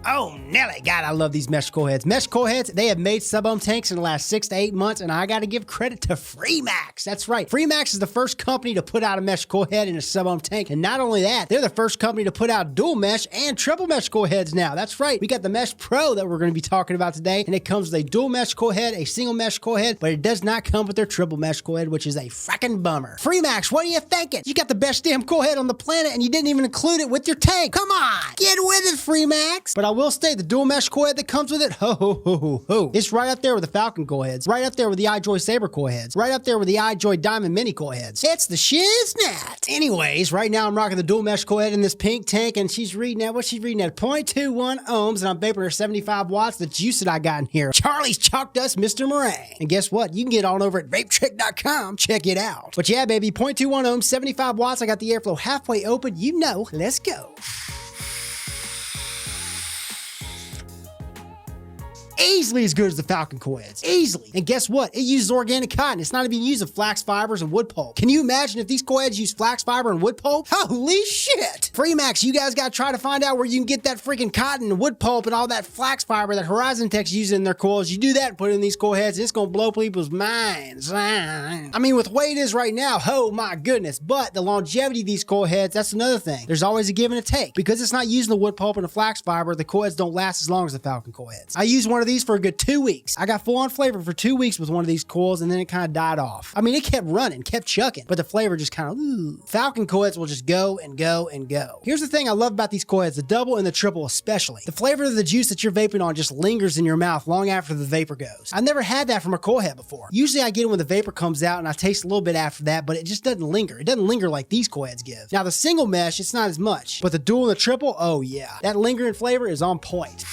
Oh, Nelly. God, I love these mesh coil heads. Mesh coil heads, they have made sub-ohm tanks in the last 6 to 8 months, and I got to give credit to Freemax. That's right. Freemax is the first company to put out a mesh coil head in a sub-ohm tank, and not only that, they're the first company to put out dual mesh and triple mesh coil heads now. That's right. We got the Mesh Pro that we're going to be talking about today, and it comes with a dual mesh coil head, a single mesh coil head, but it does not come with their triple mesh coil head, which is a fracking bummer. Freemax, what are you thinking? You got the best damn coil head on the planet, and you didn't even include it with your tank. Come on, get with it, Freemax. But I will say, the dual mesh coil head that comes with it, ho ho ho ho ho. It's right up there with the Falcon coil heads, right up there with the iJoy Saber coil heads, right up there with the iJoy Diamond Mini coil heads. It's the shiznat. Anyways, right now I'm rocking the dual mesh coil head in this pink tank, and she's reading at, what's she reading at? 0.21 ohms, and I'm vaping her 75 watts. The juice that I got in here, Charlie's Chalk Dust Mr. Meringue. And guess what? You can get on over at vapetrick.com. Check it out. But yeah, baby, 0.21 ohms, 75 watts. I got the airflow halfway open. You know, let's go. Easily as good as the Falcon coil heads. Easily. And guess what? It uses organic cotton. It's not even using flax fibers and wood pulp. Can you imagine if these coil heads use flax fiber and wood pulp? Holy shit! Freemax, you guys gotta try to find out where you can get that freaking cotton and wood pulp and all that flax fiber that Horizon Tech's using in their coils. You do that and put it in these coil heads, and it's gonna blow people's minds. I mean, with the way it is right now, oh my goodness. But the longevity of these coil heads, that's another thing. There's always a give and a take. Because it's not using the wood pulp and the flax fiber, the coil heads don't last as long as the Falcon coil heads. I use one of these for a good 2 weeks. I got full on flavor for 2 weeks with one of these coils, and then it kind of died off. I mean, it kept running, kept chucking, but the flavor just kind of, ooh. Falcon coil heads will just go and go and go. Here's the thing I love about these coil heads, the double and the triple especially. The flavor of the juice that you're vaping on just lingers in your mouth long after the vapor goes. I've never had that from a coil head before. Usually I get it when the vapor comes out and I taste a little bit after that, but it just doesn't linger. It doesn't linger like these coil heads give. Now the single mesh, it's not as much, but the dual and the triple, oh yeah. That lingering flavor is on point.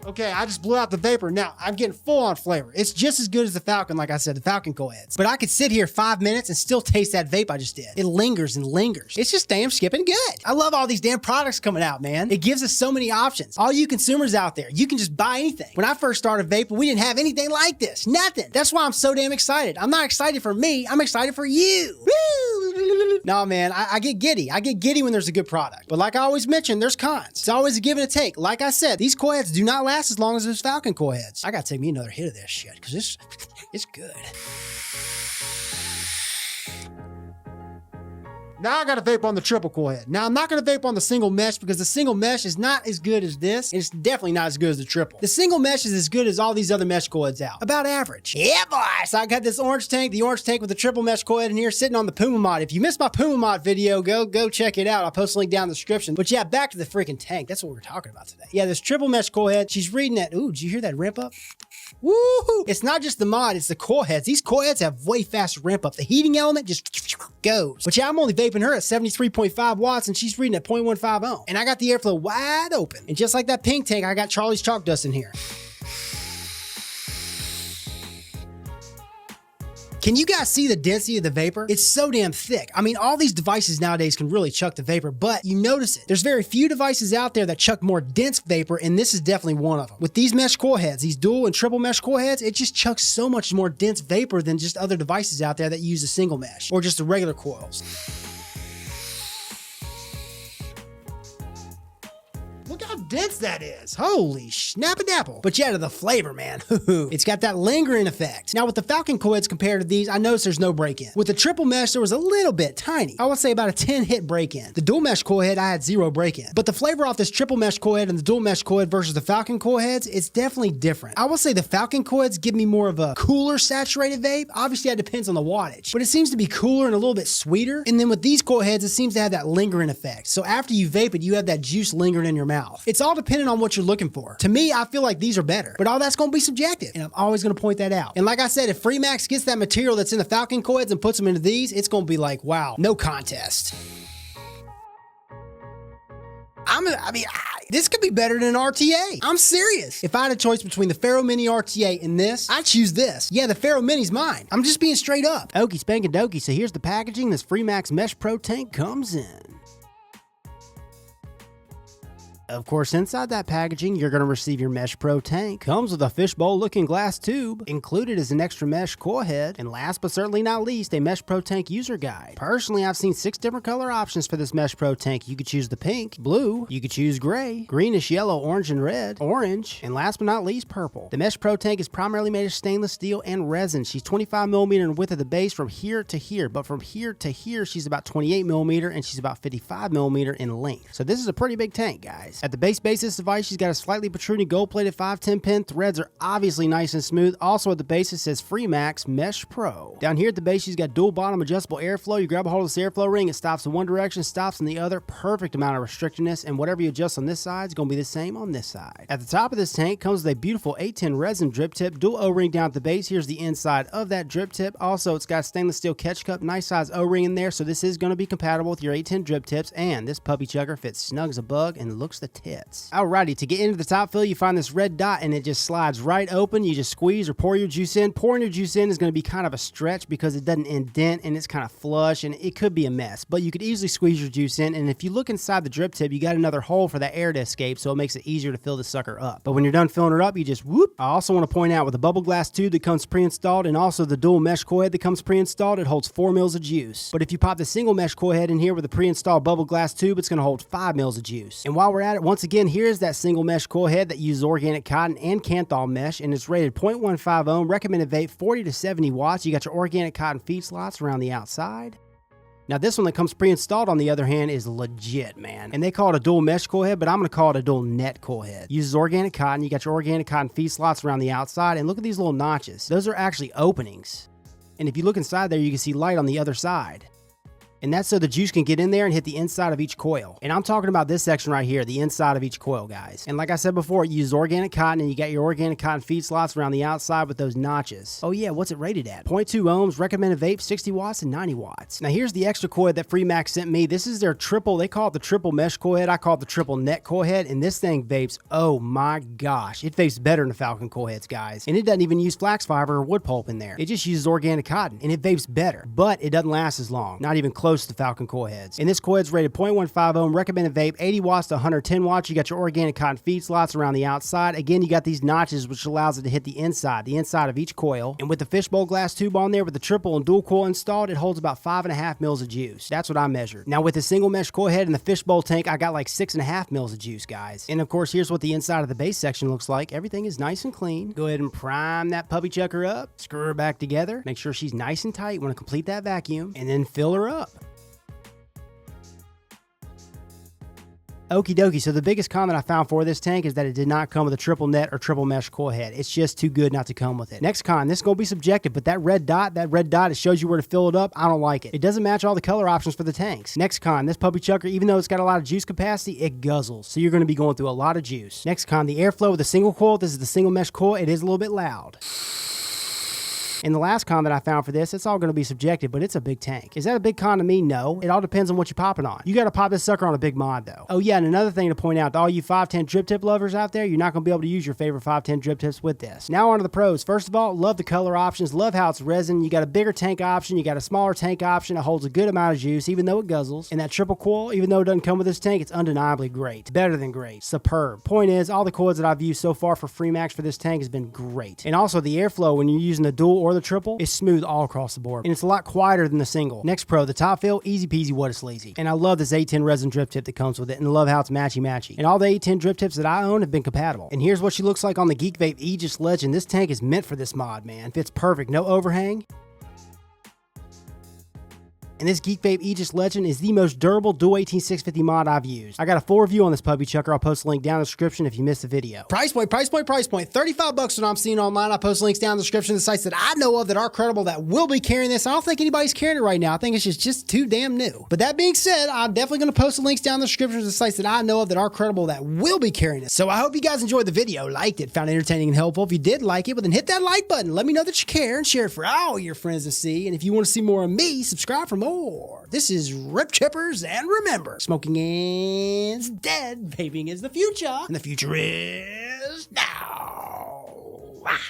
Okay, I just blew out the vapor. Now, I'm getting full on flavor. It's just as good as the Falcon, like I said, the Falcon coil heads. But I could sit here 5 minutes and still taste that vape I just did. It lingers and lingers. It's just damn skipping good. I love all these damn products coming out, man. It gives us so many options. All you consumers out there, you can just buy anything. When I first started vaping, we didn't have anything like this. Nothing. That's why I'm so damn excited. I'm not excited for me. I'm excited for you. Woo! No, man, I get giddy. I get giddy when there's a good product. But like I always mention, there's cons. It's always a give and a take. Like I said, these coil heads do not last as long as those Falcon coil heads. I gotta take me another hit of this shit, because it's good. Now I got to vape on the triple coil head. Now I'm not going to vape on the single mesh because the single mesh is not as good as this, and it's definitely not as good as the triple. The single mesh is as good as all these other mesh coil heads out. About average. Yeah, boy. So I got this orange tank, the orange tank with the triple mesh coil head in here sitting on the Puma mod. If you missed my Puma mod video, go check it out. I'll post a link down in the description. But yeah, back to the freaking tank. That's what we're talking about today. Yeah, this triple mesh coil head, she's reading that. Ooh, did you hear that ramp up? Woohoo! It's not just the mod, it's the coil heads. These coil heads have way faster ramp up. The heating element just goes. But yeah, I'm only vaping her at 73.5 watts and she's reading at 0.15 ohm. And I got the airflow wide open. And just like that pink tank, I got Charlie's Chalk Dust in here. Can you guys see the density of the vapor? It's so damn thick. I mean, all these devices nowadays can really chuck the vapor, but you notice it. There's very few devices out there that chuck more dense vapor, and this is definitely one of them. With these mesh coil heads, these dual and triple mesh coil heads, it just chucks so much more dense vapor than just other devices out there that use a single mesh or just the regular coils. Look how dense that is. Holy snap-a-dapple. But yeah, to the flavor, man. It's got that lingering effect. Now with the Falcon coil heads compared to these, I noticed there's no break-in. With the triple mesh, there was a little bit, tiny. I would say about a 10-hit break-in. The dual mesh coil head, I had 0 break-in. But the flavor off this triple mesh coil head and the dual mesh coil head versus the Falcon coil heads, it's definitely different. I will say the Falcon coil heads give me more of a cooler saturated vape. Obviously, that depends on the wattage. But it seems to be cooler and a little bit sweeter. And then with these coil heads, it seems to have that lingering effect. So after you vape it, you have that juice lingering in your mouth. It's all dependent on what you're looking for. To me, I feel like these are better, but all that's going to be subjective, and I'm always going to point that out. And like I said, if Freemax gets that material that's in the Falcon coil heads and puts them into these, it's going to be like, wow, no contest. This could be better than an RTA. I'm serious. If I had a choice between the Faro Mini RTA and this, I'd choose this. Yeah, the Faro Mini's mine. I'm just being straight up. Okie spankin' dokey. So here's the packaging this Freemax Mesh Pro tank comes in. Of course, inside that packaging, you're going to receive your Mesh Pro tank. Comes with a fishbowl-looking glass tube. Included is an extra mesh coil head. And last but certainly not least, a Mesh Pro tank user guide. Personally, I've seen 6 different color options for this Mesh Pro tank. You could choose the pink, blue, you could choose gray, greenish yellow, orange and red, orange, and last but not least, purple. The Mesh Pro tank is primarily made of stainless steel and resin. She's 25mm in width of the base from here to here, but from here to here, she's about 28mm and she's about 55mm in length. So this is a pretty big tank, guys. At the base this device, she's got a slightly protruding gold-plated 510 pin. Threads are obviously nice and smooth. Also at the base, it says Freemax Mesh Pro. Down here at the base, she's got dual bottom adjustable airflow. You grab a hold of this airflow ring, it stops in one direction, stops in the other. Perfect amount of restrictiveness, and whatever you adjust on this side is going to be the same on this side. At the top of this tank comes with a beautiful 810 resin drip tip, dual O-ring down at the base. Here's the inside of that drip tip. Also, it's got a stainless steel catch cup, nice size O-ring in there, so this is going to be compatible with your 810 drip tips, and this puppy chucker fits snug as a bug and looks the tits. Alrighty, to get into the top fill, you find this red dot and it just slides right open. You just squeeze or pour your juice in. Pouring your juice in is going to be kind of a stretch because it doesn't indent and it's kind of flush and it could be a mess, but you could easily squeeze your juice in, and if you look inside the drip tip, you got another hole for that air to escape, so it makes it easier to fill the sucker up. But when you're done filling it up, you just whoop. I also want to point out with the bubble glass tube that comes pre-installed and also the dual mesh coil head that comes pre-installed, it holds 4 mils of juice. But if you pop the single mesh coil head in here with the pre-installed bubble glass tube, it's going to hold 5 mils of juice. And while we're at it, once again, here's that single mesh coil head that uses organic cotton and Kanthal mesh, and it's rated 0.15 ohm, recommended vape 40 to 70 watts. You got your organic cotton feed slots around the outside. Now this one that comes pre-installed on the other hand is legit, man. And they call it a dual mesh coil head, but I'm going to call it a dual net coil head. Uses organic cotton. You got your organic cotton feed slots around the outside, and look at these little notches. Those are actually openings. And if you look inside there, you can see light on the other side. And that's so the juice can get in there and hit the inside of each coil. And I'm talking about this section right here, the inside of each coil, guys. And like I said before, it uses organic cotton, and you got your organic cotton feed slots around the outside with those notches. Oh yeah, what's it rated at? 0.2 ohms, recommended vape, 60 watts and 90 watts. Now here's the extra coil that Freemax sent me. This is their triple, they call it the triple mesh coil head. I call it the triple net coil head, and this thing vapes, oh my gosh. It vapes better than the Falcon coil heads, guys. And it doesn't even use flax fiber or wood pulp in there. It just uses organic cotton, and it vapes better, but it doesn't last as long. Not even close to the Falcon coil heads. And this coil head's rated 0.15 ohm, recommended vape, 80 watts to 110 watts. You got your organic cotton feed slots around the outside. Again, you got these notches, which allows it to hit the inside of each coil. And with the fishbowl glass tube on there with the triple and dual coil installed, it holds about 5.5 mils of juice. That's what I measured. Now with the single mesh coil head and the fishbowl tank, I got like 6.5 mils of juice, guys. And of course, here's what the inside of the base section looks like. Everything is nice and clean. Go ahead and prime that puppy chucker up, screw her back together, make sure she's nice and tight. Want to complete that vacuum, and then fill her up. Okie dokie, so the biggest con that I found for this tank is that it did not come with a triple net or triple mesh coil head. It's just too good not to come with it. Next con, this is going to be subjective, but that red dot, it shows you where to fill it up. I don't like it. It doesn't match all the color options for the tanks. Next con, this puppy chucker, even though it's got a lot of juice capacity, it guzzles. So you're going to be going through a lot of juice. Next con, the airflow with the single coil, this is the single mesh coil, it is a little bit loud. And the last con that I found for this, it's all going to be subjective, but it's a big tank. Is that a big con to me? No. It all depends on what you're popping on. You got to pop this sucker on a big mod, though. Oh yeah, and another thing to point out to all you 510 drip tip lovers out there, you're not going to be able to use your favorite 510 drip tips with this. Now on to the pros. First of all, love the color options. Love how it's resin. You got a bigger tank option. You got a smaller tank option. It holds a good amount of juice, even though it guzzles. And that triple coil, even though it doesn't come with this tank, it's undeniably great. Better than great. Superb. Point is, all the coils that I've used so far for Freemax for this tank has been great. And also the airflow when you're using the dual or the triple is smooth all across the board, and it's a lot quieter than the single. Next pro, the top fill, easy peasy what a sleazy. And I love this 810 resin drip tip that comes with it, and I love how it's matchy. And all the 810 drip tips that I own have been compatible. And here's what she looks like on the Geek Vape Aegis Legend. This tank is meant for this mod, man. Fits perfect, no overhang. And this Geek Vape Aegis Legend is the most durable dual 18650 mod I've used. I got a full review on this puppy chucker. I'll post a link down in the description if you missed the video. Price point. $35 what I'm seeing online. I'll post links down in the description of the sites that I know of that are credible that will be carrying this. I don't think anybody's carrying it right now. I think it's just too damn new. But that being said, I'm definitely going to post the links down in the description of the sites that I know of that are credible that will be carrying it. So I hope you guys enjoyed the video, liked it, found it entertaining and helpful. If you did like it, well then hit that like button. Let me know that you care and share it for all your friends to see. And if you want to see more of me, subscribe for more. This is Rip Chippers, and remember, smoking is dead, vaping is the future, and the future is now.